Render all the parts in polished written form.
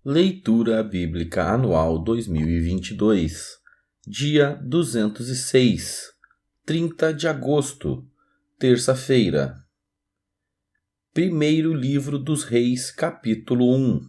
Leitura Bíblica Anual 2022, dia 206, 30 de agosto, terça-feira. Primeiro livro dos Reis, capítulo 1.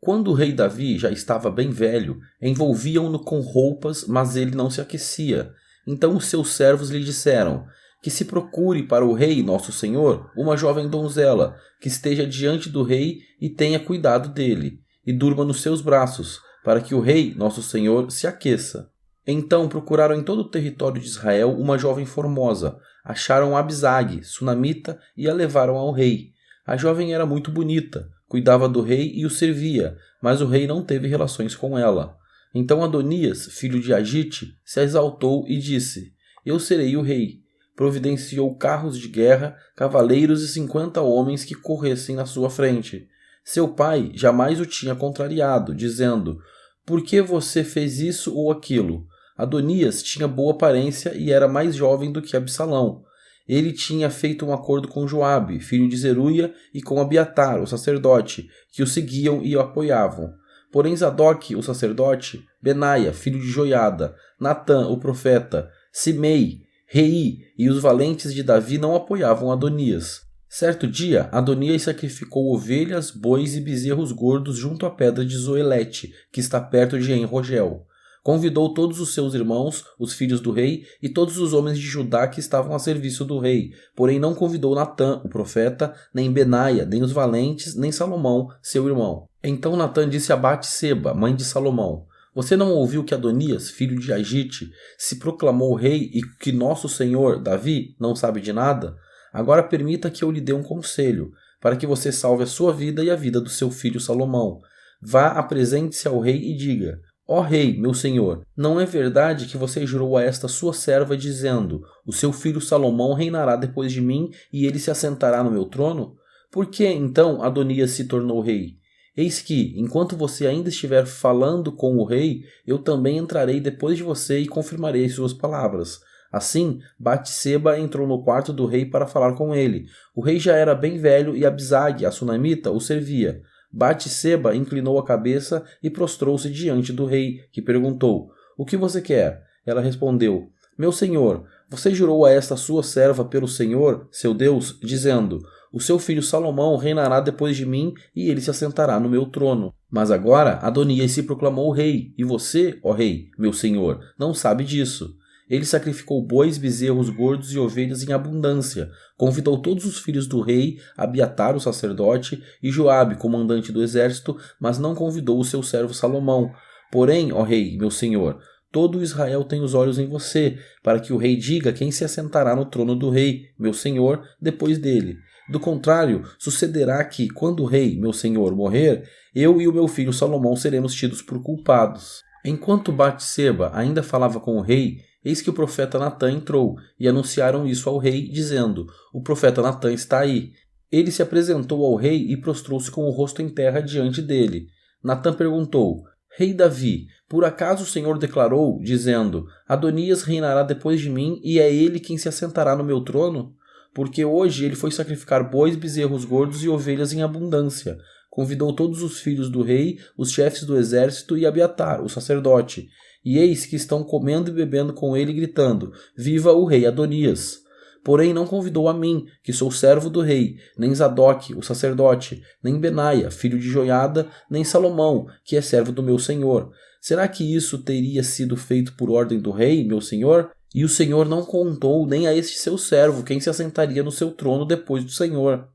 Quando o rei Davi já estava bem velho, envolviam-no com roupas, mas ele não se aquecia. Então os seus servos lhe disseram que se procure para o rei, nosso senhor, uma jovem donzela, que esteja diante do rei e tenha cuidado dele, e durma nos seus braços, para que o rei, nosso senhor, se aqueça. Então procuraram em todo o território de Israel uma jovem formosa, acharam Abisag, sunamita, e a levaram ao rei. A jovem era muito bonita, cuidava do rei e o servia, mas o rei não teve relações com ela. Então Adonias, filho de Agite, se exaltou e disse: Eu serei o rei. Providenciou carros de guerra, cavaleiros e 50 homens que corressem na sua frente. Seu pai jamais o tinha contrariado, dizendo: Por que você fez isso ou aquilo? Adonias tinha boa aparência e era mais jovem do que Absalão. Ele tinha feito um acordo com Joabe, filho de Zeruia, e com Abiatar, o sacerdote, que o seguiam e o apoiavam. Porém Zadok, o sacerdote, Benaia, filho de Joiada, Natã, o profeta, Simei, Rei e os valentes de Davi não apoiavam Adonias. Certo dia, Adonias sacrificou ovelhas, bois e bezerros gordos junto à pedra de Zoelete, que está perto de En-Rogel. Convidou todos os seus irmãos, os filhos do rei, e todos os homens de Judá que estavam a serviço do rei, porém não convidou Natã, o profeta, nem Benaia, nem os valentes, nem Salomão, seu irmão. Então Natã disse a Batseba, mãe de Salomão: Você não ouviu que Adonias, filho de Agite, se proclamou rei e que nosso senhor, Davi, não sabe de nada? Agora permita que eu lhe dê um conselho, para que você salve a sua vida e a vida do seu filho Salomão. Vá, apresente-se ao rei e diga: Ó rei, meu senhor, não é verdade que você jurou a esta sua serva dizendo: O seu filho Salomão reinará depois de mim e ele se assentará no meu trono? Por que então Adonias se tornou rei? Eis que, enquanto você ainda estiver falando com o rei, eu também entrarei depois de você e confirmarei suas palavras. Assim, Batseba entrou no quarto do rei para falar com ele. O rei já era bem velho e Abisag, a sunamita, o servia. Batseba inclinou a cabeça e prostrou-se diante do rei, que perguntou: O que você quer? Ela respondeu: Meu senhor, você jurou a esta sua serva pelo Senhor, seu Deus, dizendo: O seu filho Salomão reinará depois de mim e ele se assentará no meu trono. Mas agora Adonias se proclamou rei, e você, ó rei, meu senhor, não sabe disso. Ele sacrificou bois, bezerros gordos e ovelhas em abundância. Convidou todos os filhos do rei, Abiatar, o sacerdote, e Joabe, comandante do exército, mas não convidou o seu servo Salomão. Porém, ó rei, meu senhor, todo Israel tem os olhos em você, para que o rei diga quem se assentará no trono do rei, meu senhor, depois dele. Do contrário, sucederá que, quando o rei, meu senhor, morrer, eu e o meu filho Salomão seremos tidos por culpados. Enquanto Batseba ainda falava com o rei, eis que o profeta Natã entrou, e anunciaram isso ao rei, dizendo: O profeta Natã está aí. Ele se apresentou ao rei e prostrou-se com o rosto em terra diante dele. Natã perguntou: Rei Davi, por acaso o Senhor declarou, dizendo: Adonias reinará depois de mim, e é ele quem se assentará no meu trono? Porque hoje ele foi sacrificar bois, bezerros gordos e ovelhas em abundância. Convidou todos os filhos do rei, os chefes do exército e Abiatar, o sacerdote. E eis que estão comendo e bebendo com ele, gritando: Viva o rei Adonias! Porém não convidou a mim, que sou servo do rei, nem Zadok, o sacerdote, nem Benaia, filho de Joiada, nem Salomão, que é servo do meu senhor. Será que isso teria sido feito por ordem do rei, meu senhor? E o Senhor não contou nem a este seu servo quem se assentaria no seu trono depois do Senhor.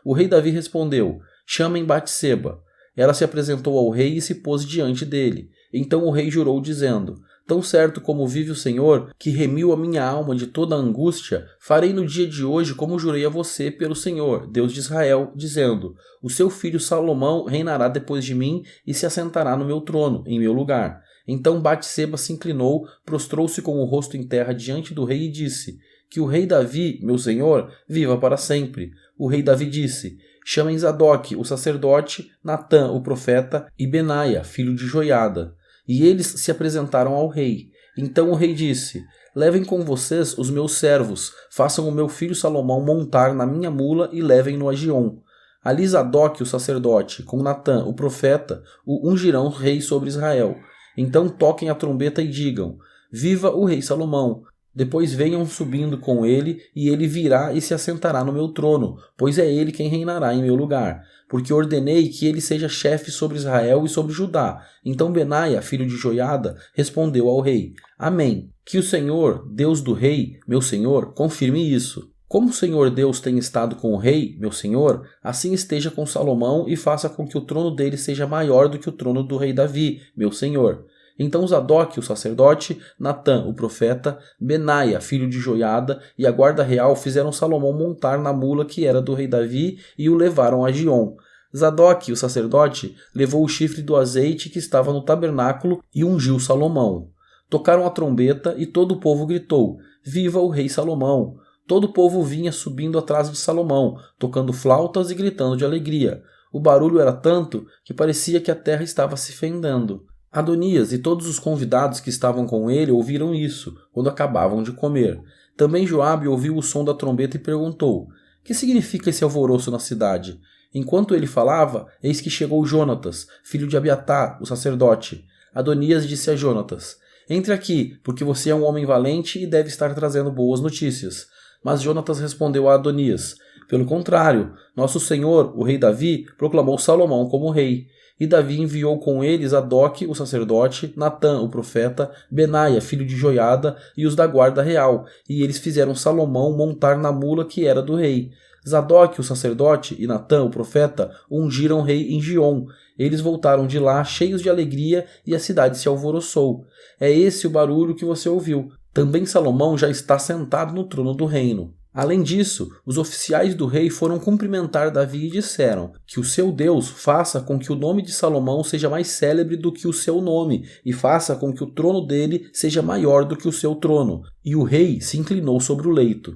O rei Davi respondeu: Chamem Batseba. Ela se apresentou ao rei e se pôs diante dele. Então o rei jurou, dizendo: Tão certo como vive o Senhor, que remiu a minha alma de toda a angústia, farei no dia de hoje como jurei a você pelo Senhor, Deus de Israel, dizendo: O seu filho Salomão reinará depois de mim e se assentará no meu trono, em meu lugar. Então Batseba se inclinou, prostrou-se com o rosto em terra diante do rei e disse: Que o rei Davi, meu senhor, viva para sempre. O rei Davi disse: Chamem Zadok, o sacerdote, Natã, o profeta, e Benaia, filho de Joiada. E eles se apresentaram ao rei. Então o rei disse: Levem com vocês os meus servos, façam o meu filho Salomão montar na minha mula e levem-no a Giom. Ali Zadok, o sacerdote, com Natã, o profeta, o ungirão rei sobre Israel. Então toquem a trombeta e digam: Viva o rei Salomão! Depois venham subindo com ele, e ele virá e se assentará no meu trono, pois é ele quem reinará em meu lugar. Porque ordenei que ele seja chefe sobre Israel e sobre Judá. Então Benaia, filho de Joiada, respondeu ao rei: Amém. Que o Senhor, Deus do rei, meu senhor, confirme isso. Como o Senhor Deus tem estado com o rei, meu senhor, assim esteja com Salomão e faça com que o trono dele seja maior do que o trono do rei Davi, meu senhor. Então Zadok, o sacerdote, Natã, o profeta, Benaia, filho de Joiada, e a guarda real fizeram Salomão montar na mula que era do rei Davi e o levaram a Giom. Zadok, o sacerdote, levou o chifre do azeite que estava no tabernáculo e ungiu Salomão. Tocaram a trombeta e todo o povo gritou: Viva o rei Salomão! Todo o povo vinha subindo atrás de Salomão, tocando flautas e gritando de alegria. O barulho era tanto que parecia que a terra estava se fendendo. Adonias e todos os convidados que estavam com ele ouviram isso, quando acabavam de comer. Também Joabe ouviu o som da trombeta e perguntou: Que significa esse alvoroço na cidade? Enquanto ele falava, eis que chegou Jonatas, filho de Abiatar, o sacerdote. Adonias disse a Jonatas: Entre aqui, porque você é um homem valente e deve estar trazendo boas notícias. Mas Jonatas respondeu a Adonias: Pelo contrário, nosso senhor, o rei Davi, proclamou Salomão como rei. E Davi enviou com ele Zadok, o sacerdote, Natã, o profeta, Benaia, filho de Joiada, e os da guarda real, e eles fizeram Salomão montar na mula que era do rei. Zadok, o sacerdote, e Natã, o profeta, ungiram o rei em Giom. Eles voltaram de lá cheios de alegria e a cidade se alvoroçou. É esse o barulho que você ouviu. Também Salomão já está sentado no trono do reino. Além disso, os oficiais do rei foram cumprimentar Davi e disseram: Que o seu Deus faça com que o nome de Salomão seja mais célebre do que o seu nome, e faça com que o trono dele seja maior do que o seu trono. E o rei se inclinou sobre o leito.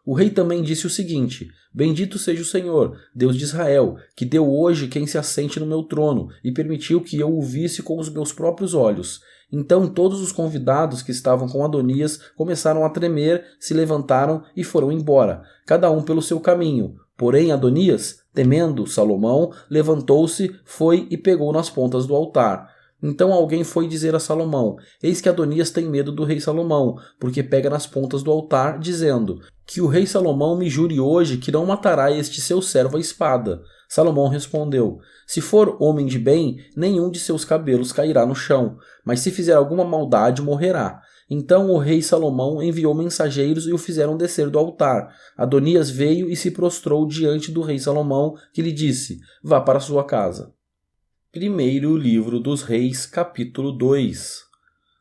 O rei também disse o seguinte: Bendito seja o Senhor, Deus de Israel, que deu hoje quem se assente no meu trono, e permitiu que eu o visse com os meus próprios olhos. Então todos os convidados que estavam com Adonias começaram a tremer, se levantaram e foram embora, cada um pelo seu caminho. Porém Adonias, temendo Salomão, levantou-se, foi e pegou nas pontas do altar. Então alguém foi dizer a Salomão: Eis que Adonias tem medo do rei Salomão, porque pega nas pontas do altar, dizendo: Que o rei Salomão me jure hoje que não matará este seu servo à espada. Salomão respondeu: Se for homem de bem, nenhum de seus cabelos cairá no chão, mas se fizer alguma maldade, morrerá. Então o rei Salomão enviou mensageiros e o fizeram descer do altar. Adonias veio e se prostrou diante do rei Salomão, que lhe disse: Vá para sua casa. Primeiro livro dos Reis, capítulo 2.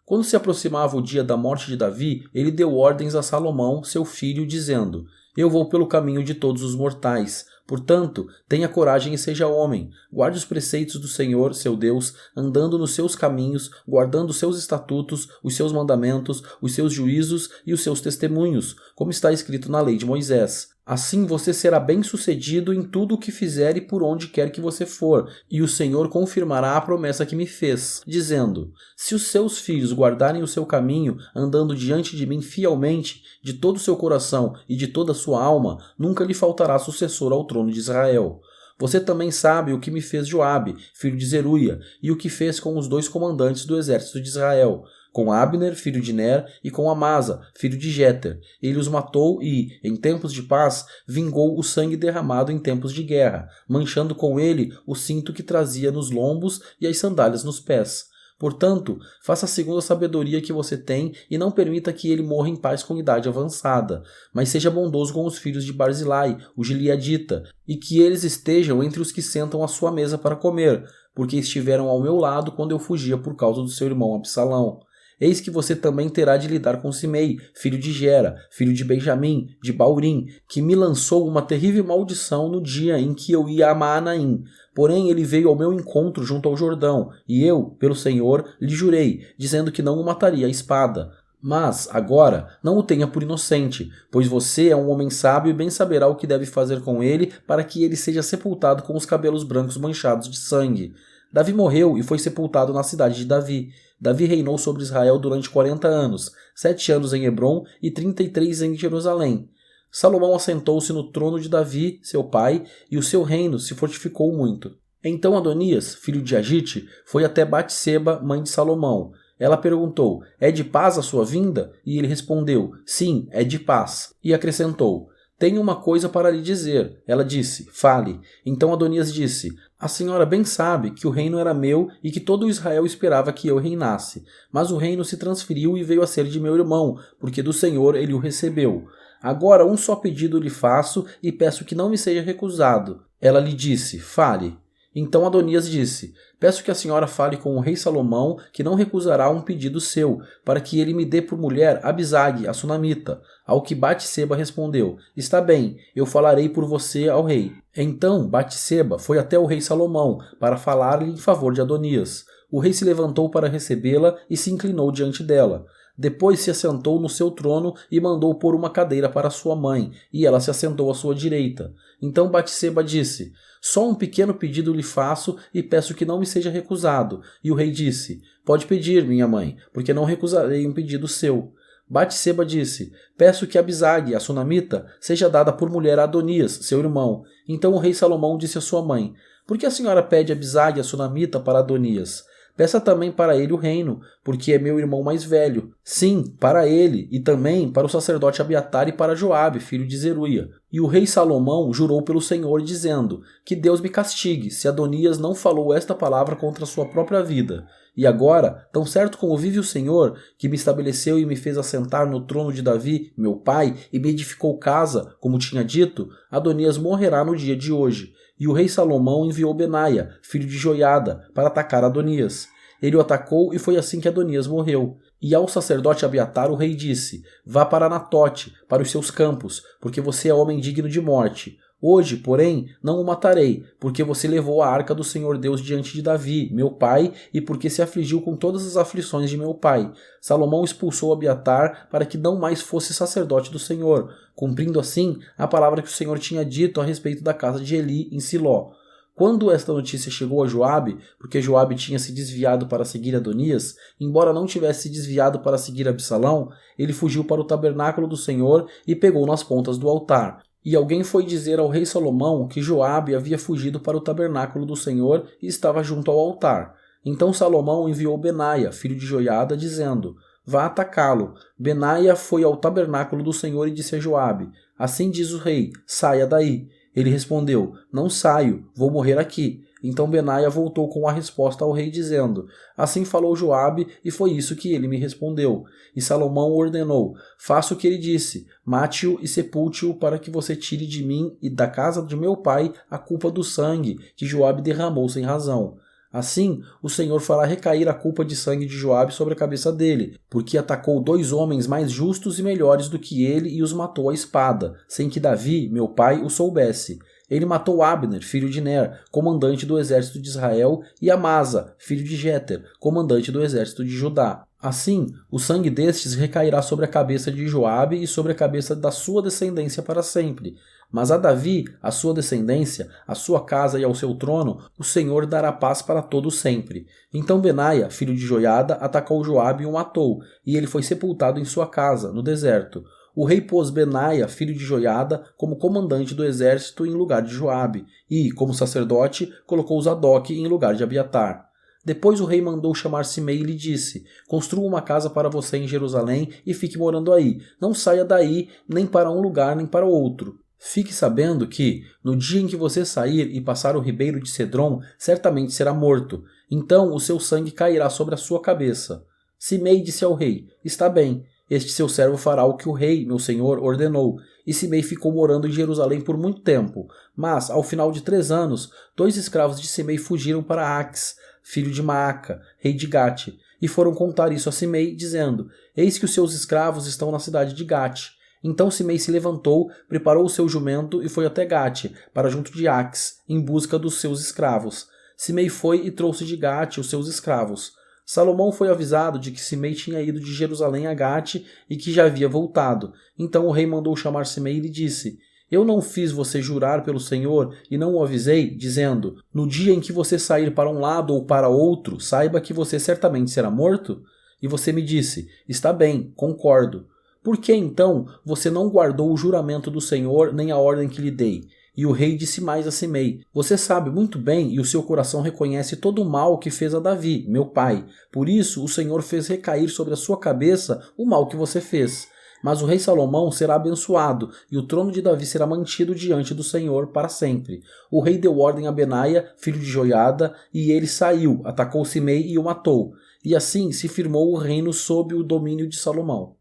Quando se aproximava o dia da morte de Davi, ele deu ordens a Salomão, seu filho, dizendo: Eu vou pelo caminho de todos os mortais. Portanto, tenha coragem e seja homem. Guarde os preceitos do Senhor, seu Deus, andando nos seus caminhos, guardando os seus estatutos, os seus mandamentos, os seus juízos e os seus testemunhos, como está escrito na lei de Moisés. Assim você será bem-sucedido em tudo o que fizer e por onde quer que você for, e o Senhor confirmará a promessa que me fez, dizendo: Se os seus filhos guardarem o seu caminho, andando diante de mim fielmente, de todo o seu coração e de toda a sua alma, nunca lhe faltará sucessor ao trono de Israel. Você também sabe o que me fez Joabe, filho de Zeruia, e o que fez com os 2 comandantes do exército de Israel, com Abner, filho de Ner, e com Amasa, filho de Jeter. Ele os matou e, em tempos de paz, vingou o sangue derramado em tempos de guerra, manchando com ele o cinto que trazia nos lombos e as sandálias nos pés. Portanto, faça segundo a sabedoria que você tem e não permita que ele morra em paz com idade avançada, mas seja bondoso com os filhos de Barzilai, o gileadita, e que eles estejam entre os que sentam à sua mesa para comer, porque estiveram ao meu lado quando eu fugia por causa do seu irmão Absalão. Eis que você também terá de lidar com Simei, filho de Gera, filho de Benjamim, de Baurim, que me lançou uma terrível maldição no dia em que eu ia a Maanaim. Porém ele veio ao meu encontro junto ao Jordão, e eu, pelo Senhor, lhe jurei, dizendo que não o mataria à espada. Mas, agora, não o tenha por inocente, pois você é um homem sábio e bem saberá o que deve fazer com ele para que ele seja sepultado com os cabelos brancos manchados de sangue. Davi morreu e foi sepultado na cidade de Davi. Davi reinou sobre Israel durante 40 anos, 7 anos em Hebrom e 33 em Jerusalém. Salomão assentou-se no trono de Davi, seu pai, e o seu reino se fortificou muito. Então Adonias, filho de Agite, foi até Batseba, mãe de Salomão. Ela perguntou: é de paz a sua vinda? E ele respondeu: sim, é de paz. E acrescentou: tenho uma coisa para lhe dizer. Ela disse: fale. Então Adonias disse: a senhora bem sabe que o reino era meu e que todo Israel esperava que eu reinasse. Mas o reino se transferiu e veio a ser de meu irmão, porque do Senhor ele o recebeu. Agora um só pedido lhe faço e peço que não me seja recusado. Ela lhe disse: fale. Então Adonias disse: peço que a senhora fale com o rei Salomão, que não recusará um pedido seu, para que ele me dê por mulher Abisag, a sunamita. Ao que Batseba respondeu: está bem, eu falarei por você ao rei. Então Batseba foi até o rei Salomão, para falar-lhe em favor de Adonias. O rei se levantou para recebê-la e se inclinou diante dela. Depois se assentou no seu trono e mandou pôr uma cadeira para sua mãe, e ela se assentou à sua direita. Então Batseba disse: só um pequeno pedido lhe faço e peço que não me seja recusado. E o rei disse: pode pedir, minha mãe, porque não recusarei um pedido seu. Batseba disse: peço que Abisag, a sunamita, seja dada por mulher a Adonias, seu irmão. Então o rei Salomão disse à sua mãe: por que a senhora pede Abisag, a sunamita, para Adonias? Peça também para ele o reino, porque é meu irmão mais velho. Sim, para ele, e também para o sacerdote Abiatar e para Joabe, filho de Zeruia. E o rei Salomão jurou pelo Senhor, dizendo: que Deus me castigue, se Adonias não falou esta palavra contra a sua própria vida. E agora, tão certo como vive o Senhor, que me estabeleceu e me fez assentar no trono de Davi, meu pai, e me edificou casa, como tinha dito, Adonias morrerá no dia de hoje. E o rei Salomão enviou Benaia, filho de Joiada, para atacar Adonias. Ele o atacou e foi assim que Adonias morreu. E ao sacerdote Abiatar o rei disse: vá para Anatote, para os seus campos, porque você é homem digno de morte. Hoje, porém, não o matarei, porque você levou a arca do Senhor Deus diante de Davi, meu pai, e porque se afligiu com todas as aflições de meu pai. Salomão expulsou Abiatar para que não mais fosse sacerdote do Senhor, cumprindo assim a palavra que o Senhor tinha dito a respeito da casa de Eli em Siló. Quando esta notícia chegou a Joabe, porque Joabe tinha se desviado para seguir Adonias, embora não tivesse se desviado para seguir Absalão, ele fugiu para o tabernáculo do Senhor e pegou nas pontas do altar. E alguém foi dizer ao rei Salomão que Joabe havia fugido para o tabernáculo do Senhor e estava junto ao altar. Então Salomão enviou Benaia, filho de Joiada, dizendo: vá atacá-lo. Benaia foi ao tabernáculo do Senhor e disse a Joabe: assim diz o rei, saia daí. Ele respondeu: não saio, vou morrer aqui. Então Benaia voltou com a resposta ao rei, dizendo: assim falou Joabe, e foi isso que ele me respondeu. E Salomão ordenou: faça o que ele disse, mate-o e sepulte-o, para que você tire de mim e da casa de meu pai a culpa do sangue que Joabe derramou sem razão. Assim, o Senhor fará recair a culpa de sangue de Joabe sobre a cabeça dele, porque atacou 2 homens mais justos e melhores do que ele e os matou à espada, sem que Davi, meu pai, o soubesse. Ele matou Abner, filho de Ner, comandante do exército de Israel, e Amasa, filho de Jeter, comandante do exército de Judá. Assim, o sangue destes recairá sobre a cabeça de Joabe e sobre a cabeça da sua descendência para sempre. Mas a Davi, a sua descendência, a sua casa e ao seu trono, o Senhor dará paz para todo sempre. Então Benaia, filho de Joiada, atacou Joabe e o matou, e ele foi sepultado em sua casa, no deserto. O rei pôs Benaia, filho de Joiada, como comandante do exército em lugar de Joabe, e, como sacerdote, colocou Zadok em lugar de Abiatar. Depois o rei mandou chamar Simei e lhe disse: construa uma casa para você em Jerusalém e fique morando aí. Não saia daí, nem para um lugar nem para outro. Fique sabendo que, no dia em que você sair e passar o ribeiro de Cedron, certamente será morto. Então o seu sangue cairá sobre a sua cabeça. Simei disse ao rei: está bem, este seu servo fará o que o rei, meu senhor, ordenou. E Simei ficou morando em Jerusalém por muito tempo. Mas, ao final de 3 anos, 2 escravos de Simei fugiram para Aques, filho de Maaca, rei de Gate, e foram contar isso a Simei, dizendo: eis que os seus escravos estão na cidade de Gate. Então Simei se levantou, preparou o seu jumento e foi até Gate, para junto de Aques, em busca dos seus escravos. Simei foi e trouxe de Gate os seus escravos. Salomão foi avisado de que Simei tinha ido de Jerusalém a Gate e que já havia voltado. Então o rei mandou chamar Simei e lhe disse: eu não fiz você jurar pelo Senhor e não o avisei, dizendo: no dia em que você sair para um lado ou para outro, saiba que você certamente será morto? E você me disse: está bem, concordo. Por que então você não guardou o juramento do Senhor nem a ordem que lhe dei? E o rei disse mais a Simei: Você sabe muito bem e o seu coração reconhece todo o mal que fez a Davi, meu pai. Por isso o Senhor fez recair sobre a sua cabeça o mal que você fez. Mas o rei Salomão será abençoado, e o trono de Davi será mantido diante do Senhor para sempre. O rei deu ordem a Benaia, filho de Joiada, e ele saiu, atacou Simei e o matou. E assim se firmou o reino sob o domínio de Salomão.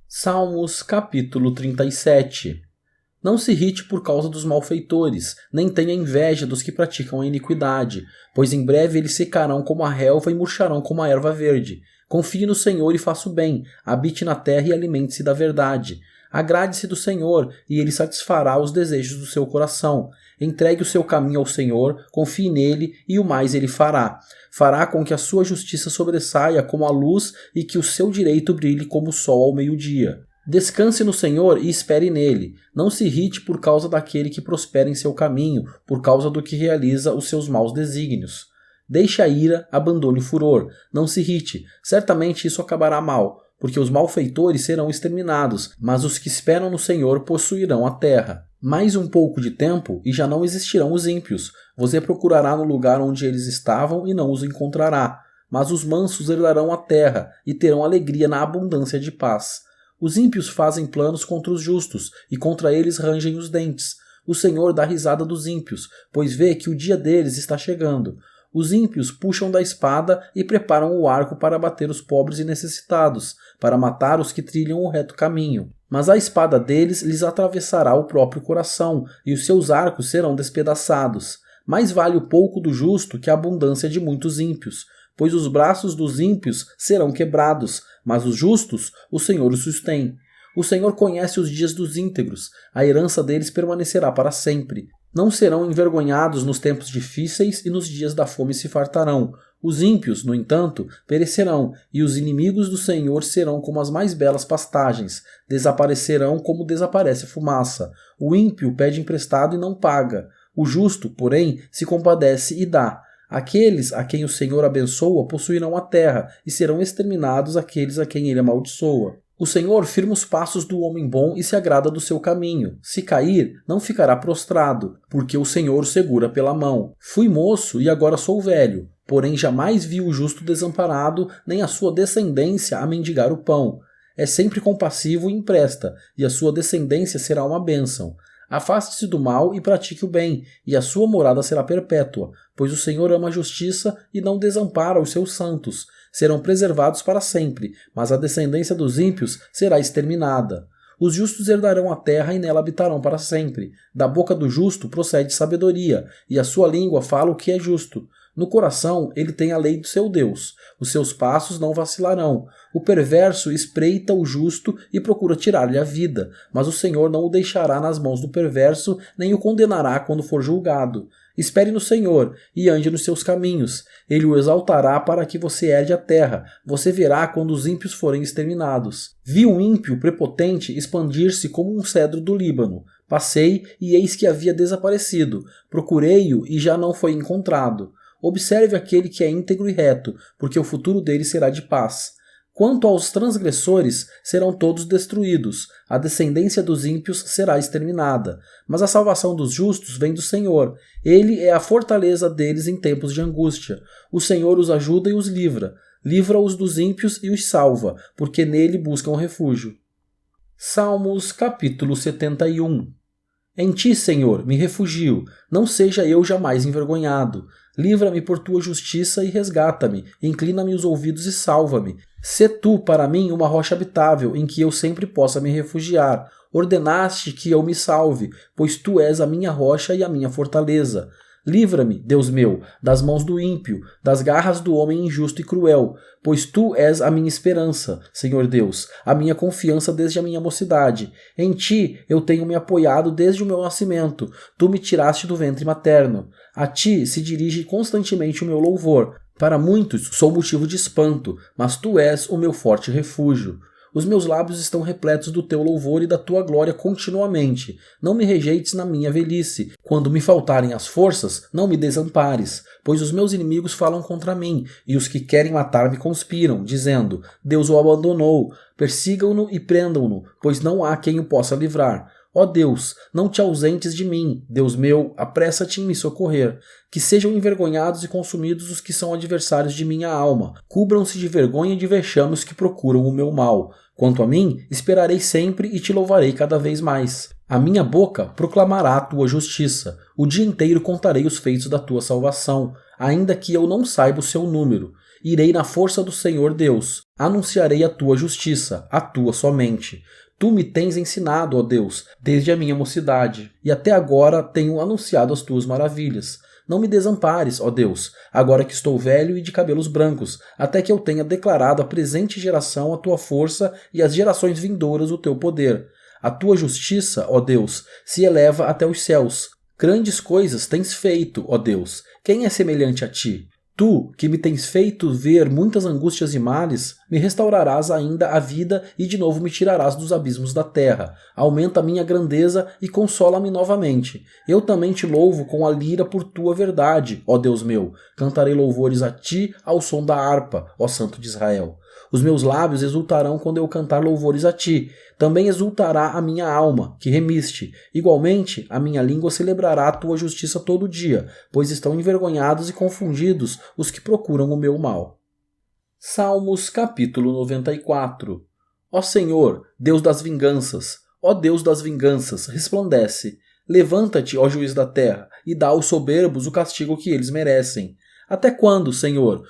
Salmos capítulo 37. Não se irrite por causa dos malfeitores, nem tenha inveja dos que praticam a iniquidade, pois em breve eles secarão como a relva e murcharão como a erva verde. Confie no Senhor e faça o bem, habite na terra e alimente-se da verdade. Agrade-se do Senhor, e ele satisfará os desejos do seu coração. Entregue o seu caminho ao Senhor, confie nele, e o mais ele fará. Fará com que a sua justiça sobressaia como a luz e que o seu direito brilhe como o sol ao meio-dia. Descanse no Senhor e espere nele. Não se irrite por causa daquele que prospera em seu caminho, por causa do que realiza os seus maus desígnios. Deixe a ira, abandone o furor. Não se irrite, certamente isso acabará mal, porque os malfeitores serão exterminados, mas os que esperam no Senhor possuirão a terra. Mais um pouco de tempo e já não existirão os ímpios. Você procurará no lugar onde eles estavam e não os encontrará. Mas os mansos herdarão a terra e terão alegria na abundância de paz. Os ímpios fazem planos contra os justos, e contra eles rangem os dentes. O Senhor dá risada dos ímpios, pois vê que o dia deles está chegando. Os ímpios puxam da espada e preparam o arco para bater os pobres e necessitados, para matar os que trilham o reto caminho. Mas a espada deles lhes atravessará o próprio coração, e os seus arcos serão despedaçados. Mais vale o pouco do justo que a abundância de muitos ímpios, pois os braços dos ímpios serão quebrados, mas os justos o Senhor os sustém. O Senhor conhece os dias dos íntegros, a herança deles permanecerá para sempre. Não serão envergonhados nos tempos difíceis e nos dias da fome se fartarão. Os ímpios, no entanto, perecerão, e os inimigos do Senhor serão como as mais belas pastagens, desaparecerão como desaparece a fumaça. O ímpio pede emprestado e não paga. O justo, porém, se compadece e dá. Aqueles a quem o Senhor abençoa possuirão a terra, e serão exterminados aqueles a quem ele amaldiçoa. O Senhor firma os passos do homem bom e se agrada do seu caminho. Se cair, não ficará prostrado, porque o Senhor o segura pela mão. Fui moço e agora sou velho, porém jamais vi o justo desamparado, nem a sua descendência a mendigar o pão. É sempre compassivo e empresta, e a sua descendência será uma bênção. Afaste-se do mal e pratique o bem, e a sua morada será perpétua, pois o Senhor ama a justiça e não desampara os seus santos. Serão preservados para sempre, mas a descendência dos ímpios será exterminada. Os justos herdarão a terra e nela habitarão para sempre. Da boca do justo procede sabedoria, e a sua língua fala o que é justo. No coração ele tem a lei do seu Deus. Os seus passos não vacilarão. O perverso espreita o justo e procura tirar-lhe a vida, mas o Senhor não o deixará nas mãos do perverso, nem o condenará quando for julgado. Espere no Senhor e ande nos seus caminhos. Ele o exaltará para que você herde a terra. Você verá quando os ímpios forem exterminados. Vi um ímpio prepotente expandir-se como um cedro do Líbano. Passei e eis que havia desaparecido. Procurei-o e já não foi encontrado. Observe aquele que é íntegro e reto, porque o futuro dele será de paz. Quanto aos transgressores, serão todos destruídos. A descendência dos ímpios será exterminada. Mas a salvação dos justos vem do Senhor. Ele é a fortaleza deles em tempos de angústia. O Senhor os ajuda e os livra. Livra-os dos ímpios e os salva, porque nele buscam refúgio. Salmos capítulo 71. Em ti, Senhor, me refugio. Não seja eu jamais envergonhado. Livra-me por tua justiça e resgata-me. Inclina-me os ouvidos e salva-me. Sê tu para mim uma rocha habitável, em que eu sempre possa me refugiar. Ordenaste que eu me salve, pois tu és a minha rocha e a minha fortaleza. Livra-me, Deus meu, das mãos do ímpio, das garras do homem injusto e cruel, pois tu és a minha esperança, Senhor Deus, a minha confiança desde a minha mocidade. Em ti eu tenho me apoiado desde o meu nascimento, tu me tiraste do ventre materno. A ti se dirige constantemente o meu louvor. Para muitos sou motivo de espanto, mas tu és o meu forte refúgio. Os meus lábios estão repletos do teu louvor e da tua glória continuamente. Não me rejeites na minha velhice. Quando me faltarem as forças, não me desampares, pois os meus inimigos falam contra mim, e os que querem matar-me conspiram, dizendo: Deus o abandonou. Persigam-no e prendam-no, pois não há quem o possa livrar. Ó Deus, não te ausentes de mim. Deus meu, apressa-te em me socorrer. Que sejam envergonhados e consumidos os que são adversários de minha alma. Cubram-se de vergonha e de vexame os que procuram o meu mal. Quanto a mim, esperarei sempre e te louvarei cada vez mais. A minha boca proclamará a tua justiça. O dia inteiro contarei os feitos da tua salvação, ainda que eu não saiba o seu número. Irei na força do Senhor Deus. Anunciarei a tua justiça, a tua somente. Tu me tens ensinado, ó Deus, desde a minha mocidade, e até agora tenho anunciado as tuas maravilhas. Não me desampares, ó Deus, agora que estou velho e de cabelos brancos, até que eu tenha declarado à presente geração a tua força e às gerações vindouras o teu poder. A tua justiça, ó Deus, se eleva até os céus. Grandes coisas tens feito, ó Deus. Quem é semelhante a ti? Tu, que me tens feito ver muitas angústias e males, me restaurarás ainda a vida e de novo me tirarás dos abismos da terra. Aumenta a minha grandeza e consola-me novamente. Eu também te louvo com a lira por tua verdade, ó Deus meu. Cantarei louvores a ti ao som da harpa, ó Santo de Israel. Os meus lábios exultarão quando eu cantar louvores a ti. Também exultará a minha alma, que remiste. Igualmente, a minha língua celebrará a tua justiça todo dia, pois estão envergonhados e confundidos os que procuram o meu mal. Salmos capítulo 94. Ó Senhor, Deus das vinganças, ó Deus das vinganças, resplandece. Levanta-te, ó juiz da terra, e dá aos soberbos o castigo que eles merecem. Até quando, Senhor,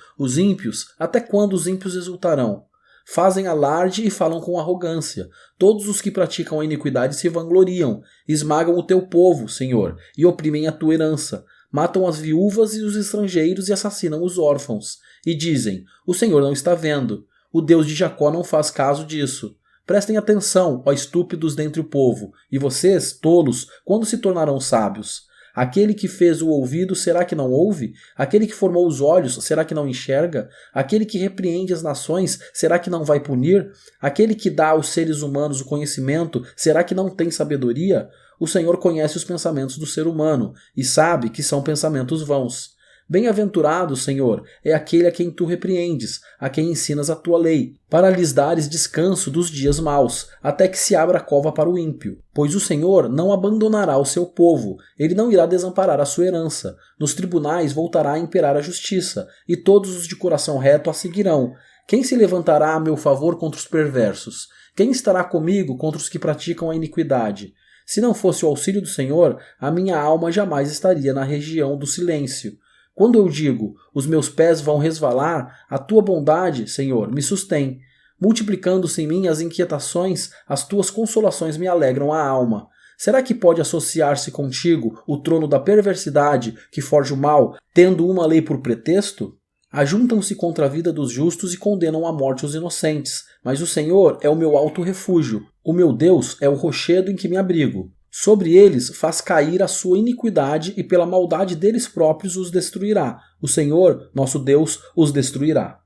até quando os ímpios exultarão? Fazem alarde e falam com arrogância. Todos os que praticam a iniquidade se vangloriam. Esmagam o teu povo, Senhor, e oprimem a tua herança. Matam as viúvas e os estrangeiros e assassinam os órfãos. E dizem: o Senhor não está vendo. O Deus de Jacó não faz caso disso. Prestem atenção, ó estúpidos dentre o povo, e vocês, tolos, quando se tornarão sábios? Aquele que fez o ouvido, será que não ouve? Aquele que formou os olhos, será que não enxerga? Aquele que repreende as nações, será que não vai punir? Aquele que dá aos seres humanos o conhecimento, será que não tem sabedoria? O Senhor conhece os pensamentos do ser humano e sabe que são pensamentos vãos. Bem-aventurado, Senhor, é aquele a quem tu repreendes, a quem ensinas a tua lei, para lhes dares descanso dos dias maus, até que se abra a cova para o ímpio. Pois o Senhor não abandonará o seu povo, ele não irá desamparar a sua herança. Nos tribunais voltará a imperar a justiça, e todos os de coração reto a seguirão. Quem se levantará a meu favor contra os perversos? Quem estará comigo contra os que praticam a iniquidade? Se não fosse o auxílio do Senhor, a minha alma jamais estaria na região do silêncio. Quando eu digo, os meus pés vão resvalar, a tua bondade, Senhor, me sustém. Multiplicando-se em mim as inquietações, as tuas consolações me alegram a alma. Será que pode associar-se contigo o trono da perversidade que forja o mal, tendo uma lei por pretexto? Ajuntam-se contra a vida dos justos e condenam à morte os inocentes, mas o Senhor é o meu alto refúgio. O meu Deus é o rochedo em que me abrigo. Sobre eles faz cair a sua iniquidade e pela maldade deles próprios os destruirá. O Senhor, nosso Deus, os destruirá.